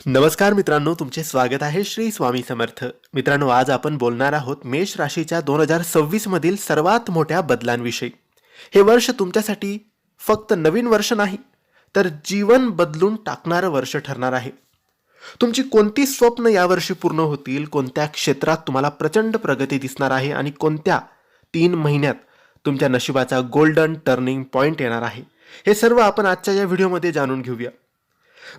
नमस्कार मित्रांनो, तुमचे स्वागत आहे श्री स्वामी समर्थ. मित्रांनो, आज आपण बोलणार आहोत मेष राशीच्या 2026 मधील सर्वात मोठ्या बदलांविषयी. हे वर्ष तुमच्यासाठी फक्त नवीन वर्ष नाही, तर जीवन बदलून टाकणारं वर्ष ठरणार आहे. तुमची कोणती स्वप्न यावर्षी पूर्ण होतील, कोणत्या क्षेत्रात तुम्हाला प्रचंड प्रगती दिसणार आहे आणि कोणत्या 3 महिन्यात तुमच्या नशिबाचा गोल्डन टर्निंग पॉइंट येणार आहे, हे सर्व आपण आजच्या या व्हिडिओमध्ये जाणून घेऊया.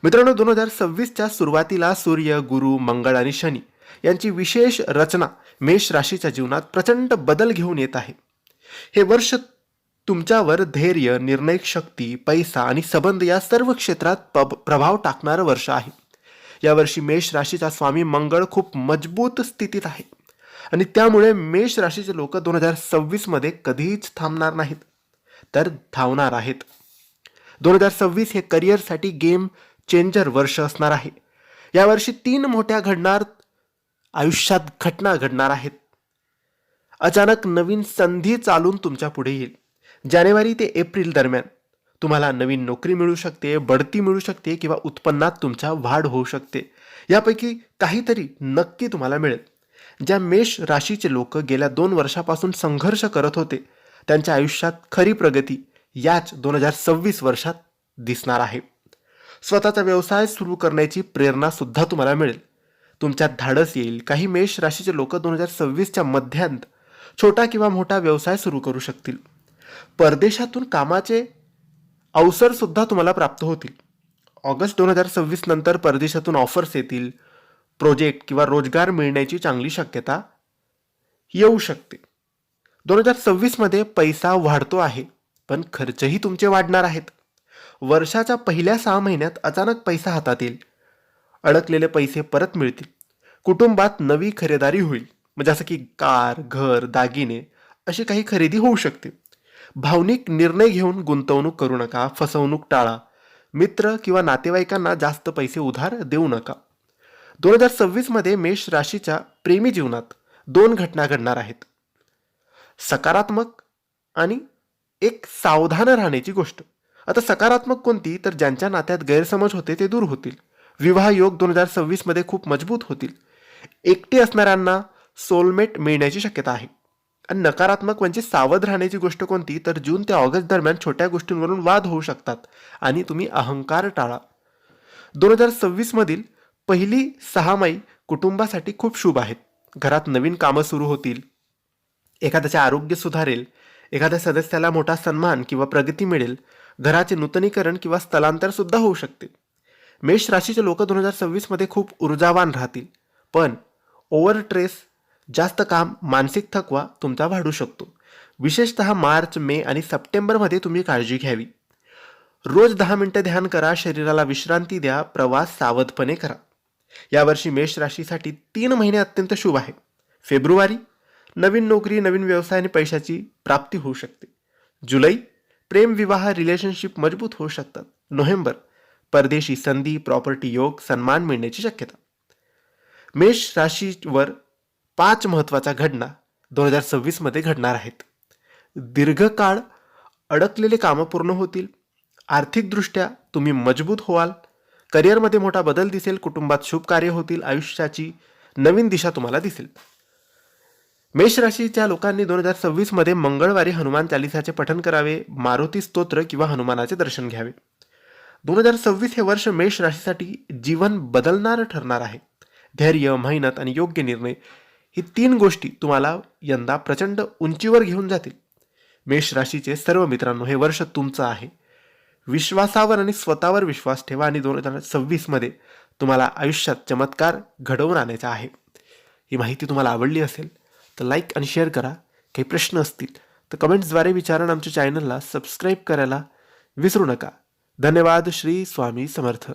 मित्रांनो, 2026च्या सुरुवातीला सूर्य, गुरु, मंगळ आणि शनी यांची विशेष रचना मेष राशीच्या जीवनात प्रचंड बदल घेऊन येत आहे. हे वर्ष तुमच्यावर धैर्य, निर्णय शक्ती, पैसा आणि संबंध या सर्व क्षेत्रात प्रभाव टाकणारं वर्ष आहे. यावर्षी मेष राशीचा स्वामी मंगळ खूप मजबूत स्थितीत आहे आणि त्यामुळे मेष राशीचे लोक 2026 मध्ये कधीच थांबणार नाहीत, तर धावणार आहेत. 2026 हे करिअरसाठी गेम चेंजर वर्ष असणार आहे. यावर्षी 3 मोठ्या आयुष्यात घटना घडणार आहेत. अचानक नवीन संधी चालून तुमच्या पुढे येईल. जानेवारी ते एप्रिल दरम्यान तुम्हाला नवीन नोकरी मिळू शकते, बढती मिळू शकते किंवा उत्पन्नात तुमच्या वाढ होऊ शकते. यापैकी काहीतरी नक्की तुम्हाला मिळेल. ज्या मेष राशीचे लोक गेल्या 2 वर्षापासून संघर्ष करत होते, त्यांच्या आयुष्यात खरी प्रगती याच 2026 वर्षात दिसणार आहे. स्वतःचा व्यवसाय सुरू करण्याची प्रेरणा सुद्धा तुम्हाला मिळेल. तुमच्यात धाडस येईल. काही मेष राशीचे लोक 2026च्या मध्यांत छोटा किंवा मोठा व्यवसाय सुरू करू शकतील. परदेशातून कामाचे अवसर सुद्धा तुम्हाला प्राप्त होतील. ऑगस्ट 2026 नंतर परदेशातून ऑफर्स येतील. प्रोजेक्ट किंवा रोजगार मिळण्याची चांगली शक्यता येऊ शकते. 2026 मध्ये पैसा वाढतो आहे, पण खर्चही तुमचे वाढणार आहेत. वर्षाच्या पहिल्या 6 महिन्यात अचानक पैसा हातात येईल. अडकलेले पैसे परत मिळतील. कुटुंबात नवी खरेदारी होईल, म्हणजे जसं की कार, घर, दागिने अशी काही खरेदी होऊ शकते. भावनिक निर्णय घेऊन गुंतवणूक करू नका. फसवणूक टाळा. मित्र किंवा नातेवाईकांना जास्त पैसे उधार देऊ नका. 2026 मध्ये मेष राशीच्या प्रेमी जीवनात 2 घटना घडणार आहेत. सकारात्मक आणि एक सावधान राहण्याची गोष्ट. आता सकारात्मक कोणती, तर ज्यांच्या नात्यात गैरसमज होते ते दूर होतील. विवाह योग 2026 मध्ये खूप मजबूत होतील. एकटे असणाऱ्यांना सोलमेट मिळण्याची शक्यता आहे. आणि नकारात्मक म्हणजे सावध राहण्याची गोष्ट कोणती, तर जून ते ऑगस्ट दरम्यान छोट्या गोष्टींवरून वाद होऊ शकतात आणि तुम्ही अहंकार टाळा. 2026 मधील पहिली 6 कुटुंबासाठी खूप शुभ आहेत. घरात नवीन कामं सुरू होतील. एखाद्याचे आरोग्य सुधारेल. एखाद्या सदस्याला मोठा सन्मान किंवा प्रगती मिळेल. घराचे नूतनीकरण किंवा स्थलांतर सुद्धा होऊ शकते. मेष राशीचे लोक 2026 मध्ये खूप ऊर्जावान राहतील, पण ओव्हर स्ट्रेस, जास्त काम, मानसिक थकवा तुमचा वाढू शकतो. विशेषतः मार्च, मे आणि सप्टेंबरमध्ये तुम्ही काळजी घ्यावी. रोज 10 मिनिटं ध्यान करा. शरीराला विश्रांती द्या. प्रवास सावधपणे करा. यावर्षी मेष राशीसाठी 3 महिने अत्यंत शुभ आहे. फेब्रुवारी, नवीन नोकरी, नवीन व्यवसाय आणि पैशाची प्राप्ती होऊ शकते. जुलै, प्रेम, विवाह, रिलेशनशिप मजबूत होऊ शकतात. नोव्हेंबर, परदेशी संधी, प्रॉपर्टी योग, सन्मान मिळण्याची शक्यता. मेष राशीवर 5 महत्त्वाच्या घटना 2026 मध्ये घडणार आहेत. दीर्घकाळ अडकलेले कामं पूर्ण होतील. आर्थिकदृष्ट्या तुम्ही मजबूत व्हाल. करिअरमध्ये मोठा बदल दिसेल. कुटुंबात शुभ कार्य होतील. आयुष्याची नवीन दिशा तुम्हाला दिसेल. मेष राशीच्या लोकांनी 2026 मध्ये मंगळवारी हनुमान चालिसाचे पठण करावे. मारुती स्तोत्र किंवा हनुमानाचे दर्शन घ्यावे. 2026 हे वर्ष मेष राशीसाठी जीवन बदलणारं ठरणार आहे. धैर्य, मेहनत आणि योग्य निर्णय ही 3 गोष्टी तुम्हाला यंदा प्रचंड उंचीवर घेऊन जातील. मेष राशीचे सर्व मित्रांनो, हे वर्ष तुमचं आहे. विश्वासावर आणि स्वतःवर विश्वास ठेवा आणि 2026 मध्ये तुम्हाला आयुष्यात चमत्कार घडवून आणायचा आहे. ही माहिती तुम्हाला आवडली असेल तर लाईक आणि शेअर करा. काही प्रश्न असतील तर कमेंट्सद्वारे विचारा. आमच्या चॅनलला सबस्क्राईब करायला विसरू नका. धन्यवाद. श्री स्वामी समर्थ.